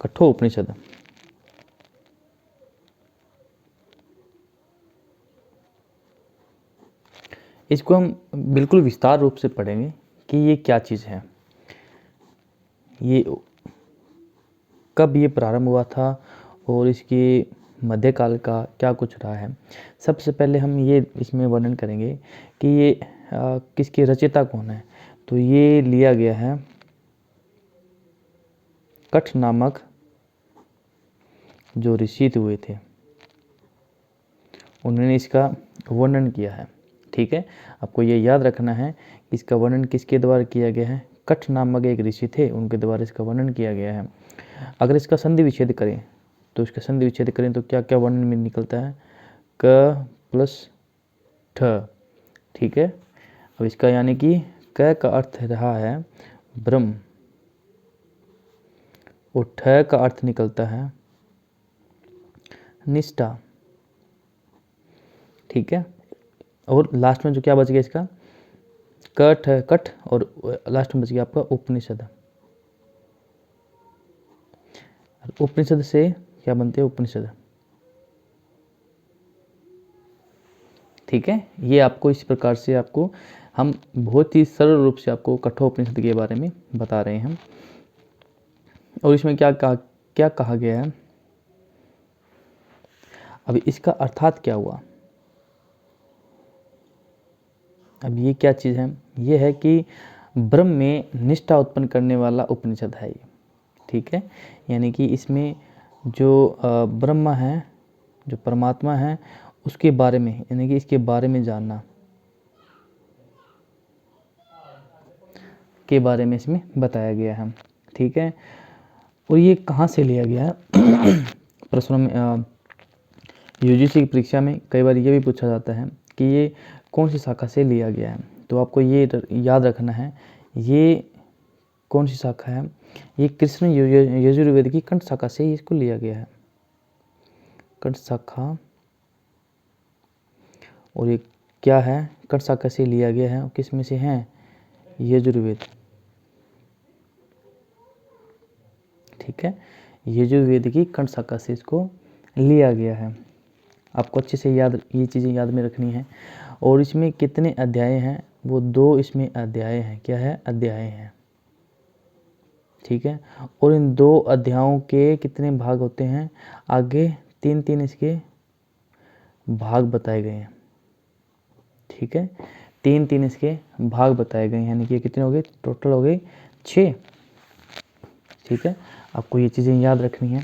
कठोपनिषद। इसको हम बिल्कुल विस्तार रूप से पढ़ेंगे कि ये क्या चीज़ है, ये कब ये प्रारंभ हुआ था और इसके मध्यकाल का क्या कुछ रहा है। सबसे पहले हम ये इसमें वर्णन करेंगे कि ये किसके रचयिता कौन है। तो ये लिया गया है कठ नामक जो ऋषि हुए थे, उन्होंने इसका वर्णन किया है। ठीक है, आपको ये याद रखना है कि इसका वर्णन किसके द्वारा किया गया है। कठ नामक एक ऋषि थे, उनके द्वारा इसका वर्णन किया गया है। अगर इसका संधि विच्छेद करें तो इसका संधि विच्छेद करें तो क्या क्या वर्णन में निकलता है, क प्लस ठ। ठीक है, अब इसका यानी कि क का अर्थ रहा है ब्रह्म और ठ का अर्थ निकलता है निष्ठा। ठीक है, और लास्ट में जो क्या बच गया इसका कठ कठ और लास्ट में बच गया आपका उपनिषद। उपनिषद से क्या बनते हैं, उपनिषद। ठीक है, ये आपको इस प्रकार से आपको हम बहुत ही सरल रूप से आपको कठोपनिषद के बारे में बता रहे हैं। और इसमें क्या कहा गया है, अब इसका अर्थात क्या हुआ। अब ये क्या चीज़ है, ये है कि ब्रह्म में निष्ठा उत्पन्न करने वाला उपनिषद है ये। ठीक है, यानी कि इसमें जो ब्रह्म है, जो परमात्मा है, उसके बारे में यानी कि इसके बारे में जानना के बारे में इसमें बताया गया है। ठीक है, और ये कहाँ से लिया गया है प्रश्नों में यूजीसी की परीक्षा में कई बार ये भी पूछा जाता है कि ये कौन सी शाखा से लिया गया है। तो आपको ये याद रखना है, ये कौन सी शाखा है, ये कृष्ण यजुर्वेद की कंठ शाखा से इसको लिया गया है, कंठ शाखा। और ये क्या है, कंठ शाखा से लिया गया है, किस में से है, यजुर्वेद। ठीक है, यजुर्वेद की कंठ शाखा से इसको लिया गया है। आपको अच्छे से ये चीज़ें याद में रखनी है। और इसमें कितने अध्याय हैं, वो 2 इसमें अध्याय हैं। क्या है, अध्याय हैं। ठीक है, और इन 2 अध्यायों के कितने भाग होते हैं, आगे 3 इसके भाग बताए गए हैं। ठीक है, 3 इसके भाग बताए गए हैं, यानी कि कितने हो गए, टोटल हो गए 6। ठीक है, आपको ये चीज़ें याद रखनी है।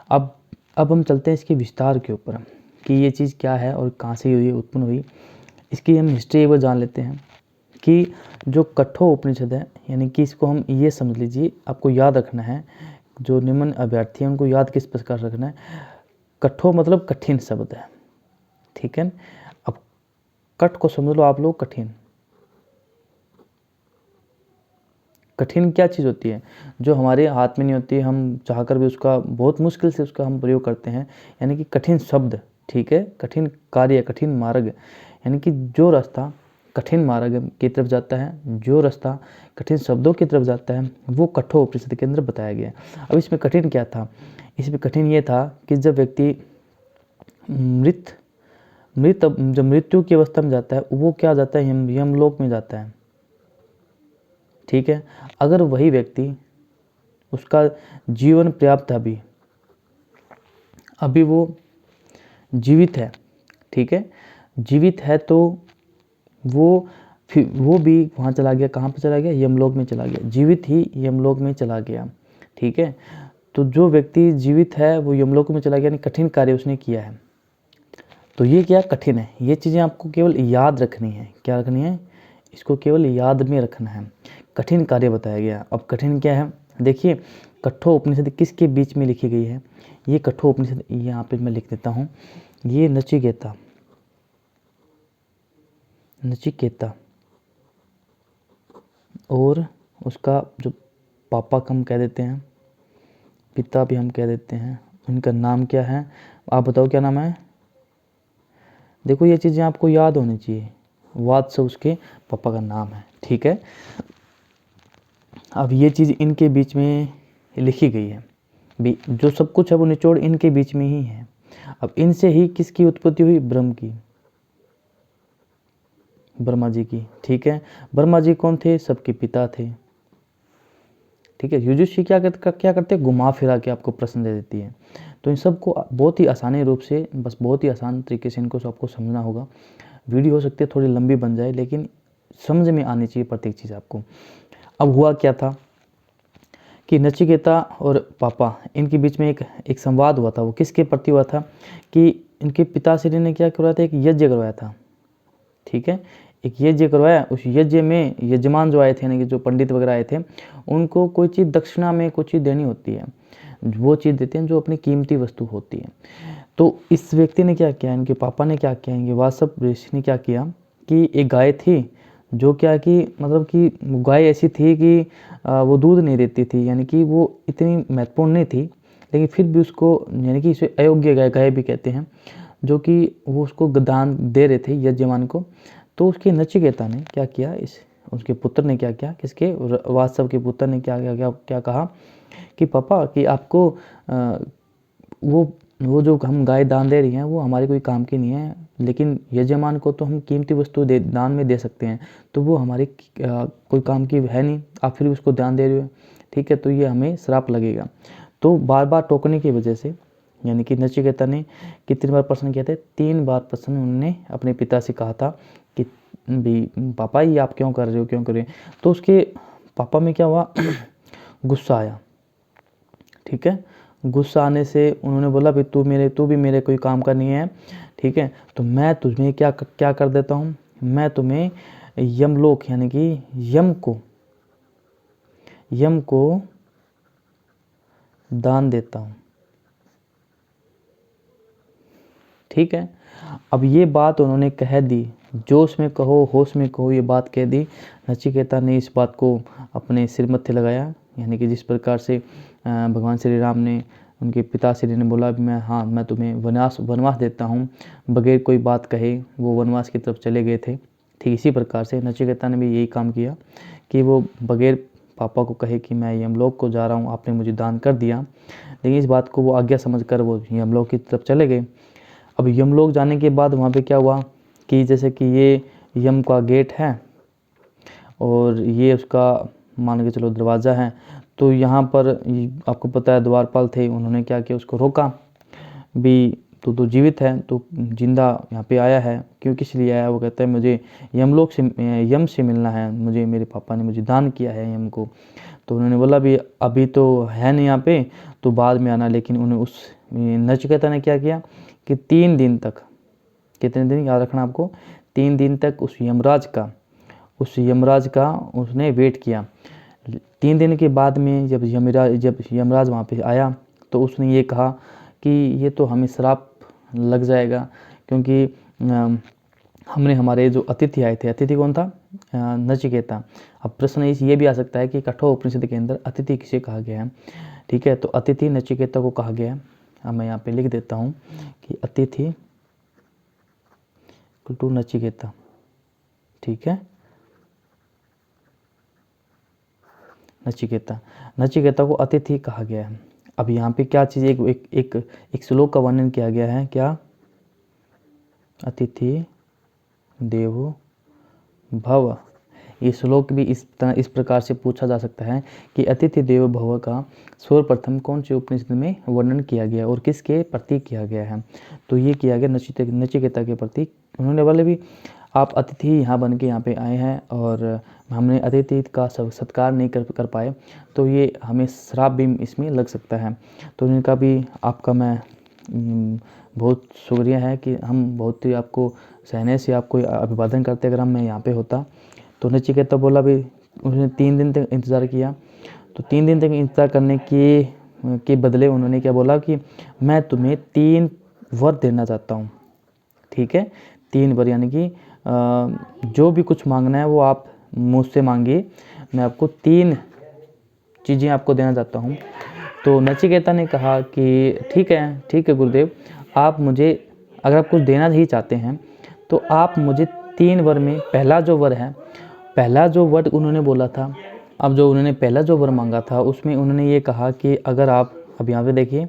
अब हम चलते हैं इसके विस्तार के ऊपर कि ये चीज़ क्या है और कहाँ से हुई, उत्पन्न हुई। इसकी हम हिस्ट्री एक बार जान लेते हैं कि जो कठोपनिषद है, यानी कि इसको हम ये समझ लीजिए, आपको याद रखना है, जो निम्न अभ्यर्थी हैं उनको याद किस प्रकार रखना है। कठो मतलब कठिन शब्द है। ठीक है, अब कठ को समझ लो आप लोग, कठिन क्या चीज़ होती है, जो हमारे हाथ में नहीं होती, हम चाहकर भी उसका बहुत मुश्किल से उसका हम प्रयोग करते हैं, यानी कि कठिन शब्द। ठीक है, कठिन कार्य, कठिन मार्ग, यानी कि जो रास्ता कठिन मार्ग की तरफ जाता है, जो रास्ता कठिन शब्दों की तरफ जाता है, वो कठोपनिषद के अंदर बताया गया है। अब इसमें कठिन क्या था, इसमें कठिन ये था कि जब व्यक्ति जब मृत्यु की अवस्था में जाता है, वो क्या जाता है, यमलोक में जाता है। ठीक है, अगर वही व्यक्ति, उसका जीवन पर्याप्त है, अभी वो जीवित है। ठीक है, जीवित है, तो वो भी वहाँ चला गया, कहाँ पे चला गया, यमलोक में चला गया, जीवित ही यमलोक में चला गया। ठीक है, तो जो व्यक्ति जीवित है वो यमलोक में चला गया, यानी कठिन कार्य उसने किया है। तो ये क्या कठिन है, ये चीज़ें आपको केवल याद रखनी है। क्या रखनी है, इसको केवल याद में रखना है। कठिन कार्य बताया गया। अब कठिन क्या है, देखिए, कठोपनिषद किसके बीच में लिखी गई है, ये कठोपनिषद यहाँ पे मैं लिख देता हूँ, ये नचिकेता और उसका जो पापा का हम कह देते हैं, पिता भी हम कह देते हैं, उनका नाम क्या है, आप बताओ क्या नाम है। देखो, ये चीज़ें आपको याद होनी चाहिए, वात्स उसके पापा का नाम है। ठीक है, अब ये चीज़ इनके बीच में लिखी गई है। जो सब कुछ है वो निचोड़ इनके बीच में ही है। अब इनसे ही किसकी उत्पत्ति हुई? ब्रह्म की, ब्रह्मा जी की। ठीक है, ब्रह्मा जी कौन थे? सबके पिता थे। ठीक है, युजुत्सु क्या करते हैं? घुमा फिरा के आपको प्रश्न दे देती है। तो इन सबको बहुत ही आसानी रूप से, बस बहुत ही आसान तरीके से इनको सबको समझना होगा। वीडियो हो सकती है थोड़ी लंबी बन जाए, लेकिन समझ में आनी चाहिए प्रत्येक चीज़ आपको। अब हुआ क्या था कि नचिकेता और पापा इनके बीच में एक संवाद हुआ था। वो किसके प्रति हुआ था? कि इनके पिताश्री ने क्या करवाया था? एक यज्ञ करवाया था। ठीक है, एक यज्ञ करवाया। उस यज्ञ में यजमान जो आए थे, यानी कि जो पंडित वगैरह आए थे, उनको कोई चीज़ दक्षिणा में कोई चीज़ देनी होती है। वो चीज़ देते हैं जो अपनी कीमती वस्तु होती है। तो इस व्यक्ति ने क्या किया, इनके पापा ने क्या किया, इनके वासव ऋषि ने क्या किया कि एक गाय थी जो क्या कि मतलब कि गाय ऐसी थी कि वो दूध नहीं देती थी, यानी कि वो इतनी महत्वपूर्ण नहीं थी, लेकिन फिर भी उसको, यानी कि इसे अयोग्य गाय भी कहते हैं, जो कि वो उसको दान दे रहे थे यजमान को। तो उसके नचिकेता ने क्या किया, उसके पुत्र ने क्या किया, किसके? वासव के पुत्र ने क्या कहा कि पापा कि आपको वो जो हम गाय दान दे रही हैं वो हमारे कोई काम की नहीं है, लेकिन यजमान को तो हम कीमती वस्तु दान में दे सकते हैं, तो वो हमारे कोई काम की है नहीं, आप फिर उसको दान दे रहे हो। ठीक है, तो ये हमें श्राप लगेगा। तो बार बार टोकने की वजह से, यानी कि नचिकेता ने कितनी बार प्रश्न किया था? 3 बार प्रश्न उन्होंने अपने पिता से कहा था कि भी पापा ये आप क्यों कर रहे हो, क्यों कर रहे हो? तो उसके पापा में क्या हुआ? गुस्सा आया। ठीक है, गुस्सा आने से उन्होंने बोला भाई तू भी मेरे कोई काम का नहीं है। ठीक है, तो मैं तुम्हें क्या कर देता हूँ, मैं तुम्हें यमलोक, यानी कि यम को दान देता हूँ। ठीक है, अब ये बात उन्होंने कह दी, जोश में कहो होश में कहो, ये बात कह दी। नचिकेता ने इस बात को अपने सिर मत्थे लगाया, यानी कि जिस प्रकार से भगवान श्री राम ने उनके पिताश्री ने बोला मैं मैं तुम्हें वनवास देता हूँ, बगैर कोई बात कहे वो वनवास की तरफ चले गए थे। ठीक इसी प्रकार से नचिकेता ने भी यही काम किया कि वो बगैर पापा को कहे कि मैं यमलोक को जा रहा हूँ, आपने मुझे दान कर दिया, लेकिन इस बात को वो आज्ञा समझकर वो यमलोक की तरफ चले गए। अब यमलोक जाने के बाद वहाँ पे क्या हुआ कि जैसे कि ये यम का गेट है और ये उसका मान के चलो दरवाज़ा है, तो यहाँ पर आपको पता है द्वारपाल थे, उन्होंने क्या किया, उसको रोका भी तो जीवित है, तो जिंदा यहाँ पे आया है, क्यों किस लिए आया? वो कहता है मुझे यमलोक से यम से मिलना है, मुझे मेरे पापा ने मुझे दान किया है यम को। तो उन्होंने बोला भी अभी तो है नहीं यहाँ पे, तो बाद में आना। लेकिन उन्हें उस नचिकेता ने क्या किया कि 3 दिन तक, कितने दिन याद रखना आपको, 3 दिन तक उस यमराज का उसने वेट किया। 3 दिन के बाद में जब यमराज वहाँ पे आया तो उसने ये कहा कि ये तो हमें श्राप लग जाएगा, क्योंकि हमने हमारे जो अतिथि आए थे, अतिथि कौन था? नचिकेता। अब प्रश्न ये भी आ सकता है कि कठोर उपनिषद के अंदर अतिथि किसे कहा गया है? ठीक है, तो अतिथि नचिकेता को कहा गया है। अब मैं यहाँ पे लिख देता हूँ कि अतिथि टू नचिकेता। ठीक है, नचिकेता को अतिथि कहा गया है। अब यहाँ पे क्या चीज़, एक श्लोक का वर्णन किया गया है, क्या? अतिथि देवो भव। ये श्लोक भी इस प्रकार से पूछा जा सकता है कि अतिथि देवो भव का सर्वप्रथम कौन से उपनिषद में वर्णन किया गया और किसके प्रति किया गया है? तो ये किया गया नचिकेता के प्रति। उन्होंने बोले भी आप अतिथि यहाँ बन के यहाँ पे आए हैं और हमने अतिथि का सत्कार नहीं कर पाए, तो ये हमें श्राप भी इसमें लग सकता है। तो उनका भी आपका मैं बहुत शुक्रिया है कि हम बहुत ही आपको सहने से आपको अभिवादन करते, अगर मैं यहाँ पे होता। तो नचिकेता बोला भी, उसने 3 दिन तक इंतज़ार किया। तो 3 दिन तक इंतज़ार करने के बदले उन्होंने क्या बोला कि मैं तुम्हें 3 वर देना चाहता हूँ। ठीक है, 3 वर, यानी कि जो भी कुछ मांगना है वो आप मुझसे मांगिए, मैं आपको 3 चीज़ें आपको देना चाहता हूँ। तो नचिकेता ने कहा कि ठीक है गुरुदेव, आप मुझे अगर आप कुछ देना ही चाहते हैं तो आप मुझे 3 वर में पहला जो वर उन्होंने बोला था, अब जो उन्होंने पहला जो वर मांगा था उसमें उन्होंने ये कहा कि अगर आप अब यहाँ पे देखिए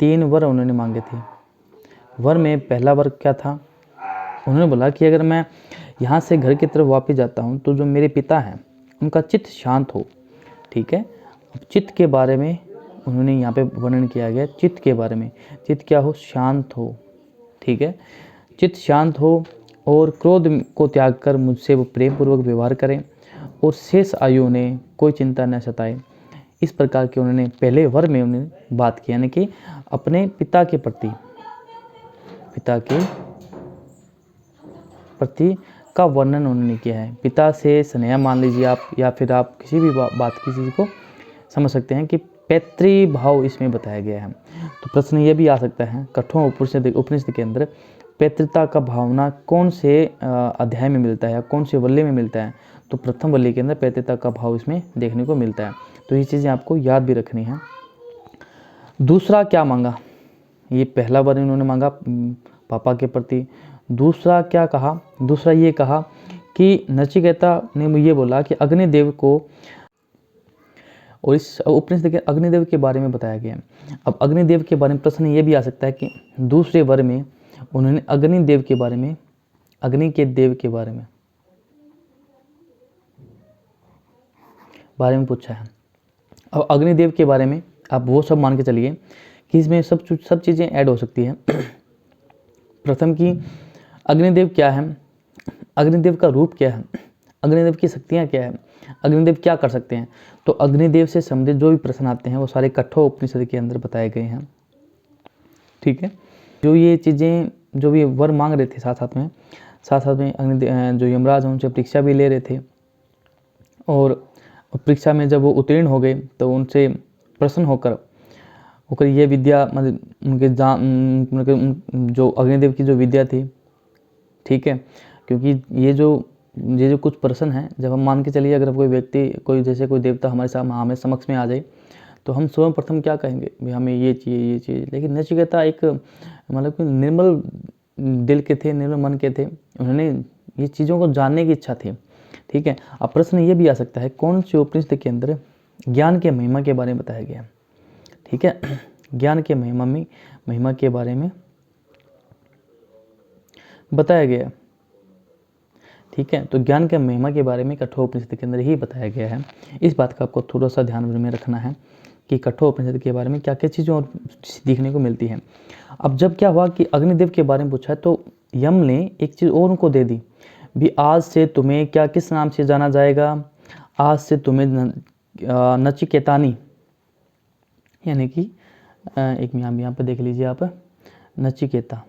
3 वर उन्होंने मांगे थे। वर में पहला वर क्या था, उन्होंने बोला कि अगर मैं यहाँ से घर की तरफ वापस जाता हूँ तो जो मेरे पिता हैं उनका चित्त शांत हो। ठीक है, अब चित्त के बारे में उन्होंने यहाँ पे वर्णन किया गया, चित्त के बारे में, चित्त क्या हो, शांत हो। ठीक है, चित्त शांत हो और क्रोध को त्याग कर मुझसे वो प्रेम पूर्वक व्यवहार करें और शेष आयु ने कोई चिंता न सताए। इस प्रकार के उन्होंने पहले वर में उन्होंने बात की, यानी कि अपने पिता के प्रति का वर्णन उन्होंने किया है। पिता से स्नेह मान लीजिए आप, या फिर आप किसी भी बात की चीज़ को समझ सकते हैं कि पैतृभाव इसमें बताया गया है। तो प्रश्न ये भी आ सकता है कठोर उपनिषद के अंदर पैतृता का भावना कौन से अध्याय में मिलता है या कौन से वल्ली में मिलता है, तो प्रथम वल्ली के अंदर पैतृता का भाव इसमें देखने को मिलता है। तो ये चीज़ें आपको याद भी रखनी है। दूसरा क्या मांगा, ये पहला वर इन्होंने मांगा पापा के प्रति। दूसरा क्या कहा, दूसरा ये कहा कि नचिकेता ने ये बोला कि अग्निदेव को, और इस उपनिषद के अग्निदेव के बारे में बताया गया है। अब अग्निदेव के बारे में प्रश्न ये भी आ सकता है कि दूसरे वर में उन्होंने अग्निदेव के बारे में, अग्नि के देव के बारे में पूछा है। अब अग्निदेव के बारे में आप वो सब मान के चलिए कि इसमें सब चीज़ें ऐड हो सकती हैं। प्रथम की अग्निदेव क्या है, अग्निदेव का रूप क्या है, अग्निदेव की शक्तियाँ क्या है, अग्निदेव क्या कर सकते हैं। तो अग्निदेव से संबंधित जो भी प्रश्न आते हैं वो सारे कठोर उपनिषद के अंदर बताए गए हैं। ठीक है, जो ये चीज़ें जो भी वर मांग रहे थे साथ साथ में अग्निदेव जो यमराज उनसे परीक्षा भी ले रहे थे, और परीक्षा में जब वो उत्तीर्ण हो गए तो उनसे प्रसन्न होकर ये विद्या, मतलब उनके जो अग्निदेव की जो विद्या थी, ठीक है, क्योंकि ये जो कुछ प्रश्न हैं, जब हम मान के चलिए अगर कोई व्यक्ति, कोई जैसे कोई देवता हमारे समक्ष में आ जाए तो हम सर्वप्रथम क्या कहेंगे, भाई हमें ये चाहिए। लेकिन नचिकेता एक मतलब कि निर्मल दिल के थे, निर्मल मन के थे, उन्होंने ये चीज़ों को जानने की इच्छा थी। ठीक है, अब प्रश्न ये भी आ सकता है कौन से उपनिषद के अंदर ज्ञान के महिमा के बारे में बताया गया है। ठीक है, ज्ञान के महिमा के बारे में बताया गया। ठीक है, तो ज्ञान के महिमा के बारे में कठोर उपनिषद के अंदर ही बताया गया है। इस बात का आपको थोड़ा सा ध्यान में रखना है कि कठोर उपनिषद के बारे में क्या क्या चीज़ें और सीखने को मिलती हैं। अब जब क्या हुआ कि अग्निदेव के बारे में पूछा है तो यम ने एक चीज़ और उनको दे दी, भी आज से तुम्हें क्या किस नाम से जाना जाएगा, आज से तुम्हें नचिकेतानी, यानी कि एक यहाँ पे देख लीजिए आप, नचिकेता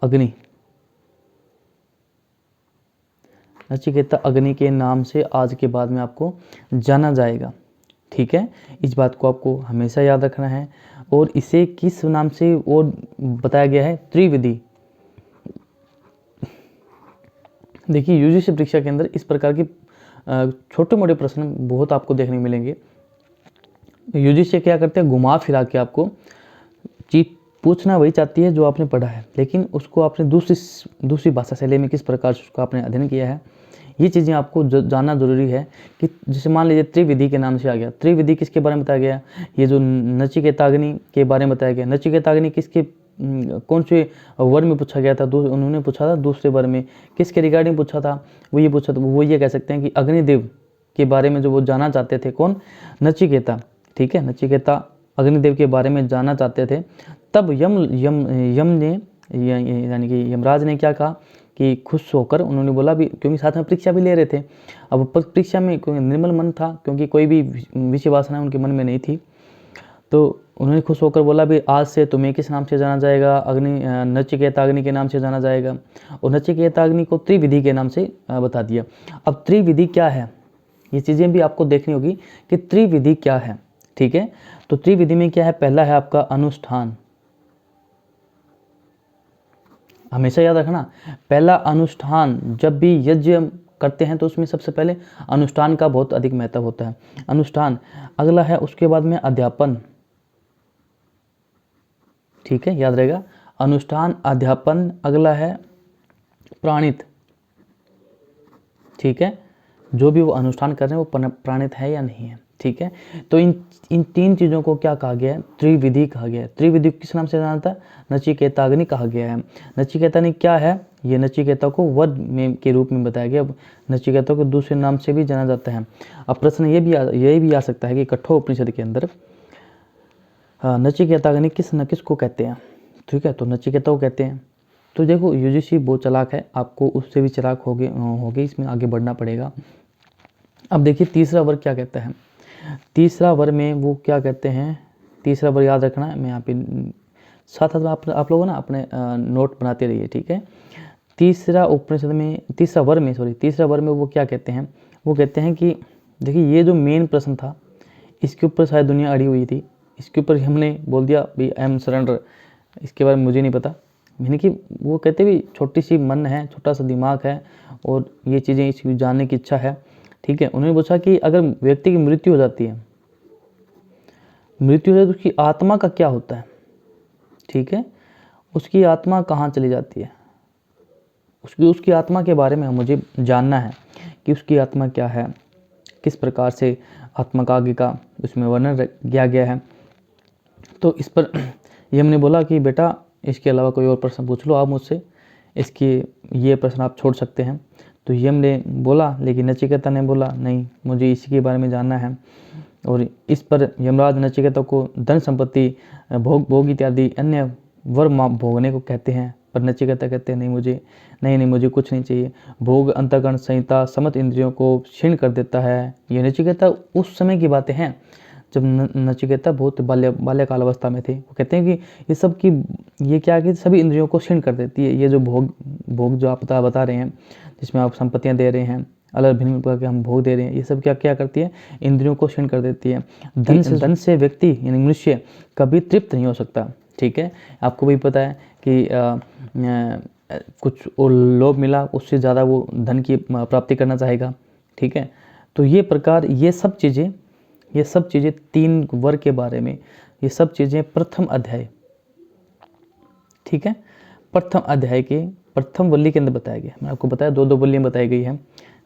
अग्नि, नचिकेता अग्नि के नाम से आज के बाद में आपको जाना जाएगा। ठीक है, इस बात को आपको हमेशा याद रखना है। और इसे किस नाम से और बताया गया है, त्रिविधि। देखिए यूजीसी परीक्षा के अंदर इस प्रकार की छोटे मोटे प्रश्न बहुत आपको देखने मिलेंगे। यूजीसी क्या करते हैं, घुमा फिरा के आपको चीज पूछना वही चाहती है जो आपने पढ़ा है, लेकिन उसको आपने दूसरी भाषा शैली में किस प्रकार से उसका आपने अध्ययन किया है, ये चीज़ें आपको जानना जरूरी है। कि जैसे मान लीजिए त्रिविधि के नाम से आ गया, त्रिविधि किसके बारे में बताया गया, ये जो नचिकेताग्नि के बारे में बताया गया। नचिकेताग्नि किसके कौन से वर्ड में पूछा गया था, उन्होंने पूछा था दूसरे वर्ड में, किसके रिगार्डिंग पूछा था, वो ये पूछा था, वो ये कह सकते हैं कि अग्निदेव के बारे में जो वो जानना चाहते थे, कौन, नचिकेता। ठीक है, नचिकेता अग्निदेव के बारे में जानना चाहते थे। तब यम ने यानी कि यमराज ने क्या कहा कि खुश होकर उन्होंने बोला भी, क्योंकि साथ में परीक्षा भी ले रहे थे। अब परीक्षा में निर्मल मन था, क्योंकि कोई भी विषय वासना उनके मन में नहीं थी, तो उन्होंने खुश होकर बोला भी आज से तुम्हें किस नाम से जाना जाएगा, नचिकेताग्नि के नाम से जाना जाएगा। और नचिकेताग्नि को त्रिविधि के नाम से बता दिया। अब त्रिविधि क्या है, ये चीज़ें भी आपको देखनी होगी कि त्रिविधि क्या है। ठीक है, तो त्रिविधि में क्या है, पहला है आपका अनुष्ठान, हमेशा याद रखना, पहला अनुष्ठान। जब भी यज्ञ करते हैं तो उसमें सबसे पहले अनुष्ठान का बहुत अधिक महत्व होता है, अनुष्ठान। अगला है उसके बाद में अध्यापन। ठीक है, याद रहेगा, अनुष्ठान, अध्यापन। अगला है प्राणित। ठीक है, जो भी वो अनुष्ठान कर रहे हैं वो प्राणित है या नहीं है। ठीक है, तो इन 3 चीज़ों को क्या कहा गया है? त्रिविधि कहा गया है। त्रिविधि किस नाम से जाना था? नचिकेताग्नि कहा गया है। नचिकेताग्नि क्या है? ये नचिकेता को वर में के रूप में बताया गया। नचिकेता को दूसरे नाम से भी जाना जाता है। अब प्रश्न ये भी आ सकता है कि कठोपनिषद के अंदर नचिकेताग्नि किसको कहते हैं? ठीक है, तो नचिकेता को कहते हैं। तो देखो यूजीसी बहुत चालाक है, आपको उससे भी चालाक होगे इसमें आगे बढ़ना पड़ेगा। अब देखिए तीसरा वर्ग क्या कहता है। तीसरा वर्ग में वो क्या कहते हैं? तीसरा वर्ग याद रखना है, मैं यहाँ पे साथ में आप लोगों ना अपने नोट बनाते रहिए। ठीक है, तीसरा वर्ग में वो क्या कहते हैं? वो कहते हैं कि देखिए ये जो मेन प्रश्न था इसके ऊपर शायद दुनिया अड़ी हुई थी, इसके ऊपर हमने बोल दिया भाई आई एम सरेंडर, इसके बारे में मुझे नहीं पता। यानी कि वो कहते भी छोटी सी मन है, छोटा सा दिमाग है और ये चीज़ें इसकी जानने की इच्छा है। ठीक है, उन्होंने पूछा कि अगर व्यक्ति की मृत्यु हो जाती है तो उसकी आत्मा का क्या होता है? ठीक है, उसकी आत्मा कहाँ चली जाती है? उसकी आत्मा के बारे में मुझे जानना है कि उसकी आत्मा क्या है, किस प्रकार से आत्मा का आगे का उसमें वर्णन किया गया है। तो इस पर ये हमने बोला कि बेटा इसके अलावा कोई और प्रश्न पूछ लो आप मुझसे, ये प्रश्न आप छोड़ सकते हैं। तो ये हमने बोला, लेकिन नचिकेता ने बोला नहीं, मुझे इसी के बारे में जानना है। और इस पर यमराज नचिकेता को धन संपत्ति, भोग इत्यादि अन्य वर भोगने को कहते हैं। पर नचिकेता कहते हैं नहीं मुझे कुछ नहीं चाहिए। भोग अंतःकरण संहिता समस्त इंद्रियों को क्षीण कर देता है। ये नचिकेता उस समय की बातें हैं जब नचिकेता बहुत बाल्यकाल अवस्था में थे। वो कहते हैं कि ये क्या कि सभी इंद्रियों को क्षीण कर देती है। ये जो भोग जो आप बता रहे हैं, जिसमें आप संपत्तियां दे रहे हैं, अलग भिन्न प्रकार के हम भोग दे रहे हैं, ये सब क्या करती है? इंद्रियों को क्षीण कर देती है। धन से व्यक्ति यानी मनुष्य कभी तृप्त नहीं हो सकता। ठीक है, आपको भी पता है कि कुछ और लोभ मिला उससे ज़्यादा वो धन की प्राप्ति करना चाहेगा। ठीक है, तो ये सब चीज़ें 3 वर्ग के बारे में, ये सब चीज़ें प्रथम अध्याय, ठीक है, प्रथम अध्याय के प्रथम वल्ली के अंदर बताया गया। मैं आपको बताया 2 वल्ली में बताई गई है।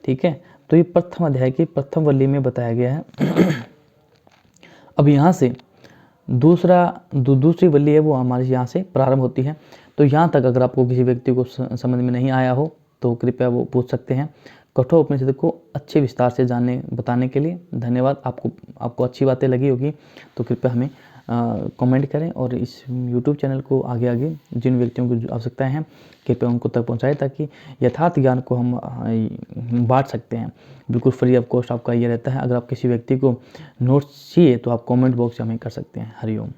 ठीक है, तो ये प्रथम अध्याय की प्रथम वल्ली में बताया गया है। अब यहाँ से दूसरी वल्ली है वो हमारे यहाँ से प्रारंभ होती है। तो यहाँ तक अगर आपको किसी व्यक्ति को समझ में नहीं आया हो तो कृपया वो पूछ सकते हैं। कठोपनिषद को अच्छे विस्तार से बताने के लिए धन्यवाद। आपको अच्छी बातें लगी होगी तो कृपया हमें कमेंट करें और इस YouTube चैनल को आगे जिन व्यक्तियों की आवश्यकताएं हैं कृपया उनको तक पहुंचाएं, ताकि यथार्थ ज्ञान को हम बांट सकते हैं। बिल्कुल फ्री ऑफ कॉस्ट आपका ये रहता है। अगर आप किसी व्यक्ति को नोट्स चाहिए तो आप कमेंट बॉक्स में हमें कर सकते हैं। हरिओम।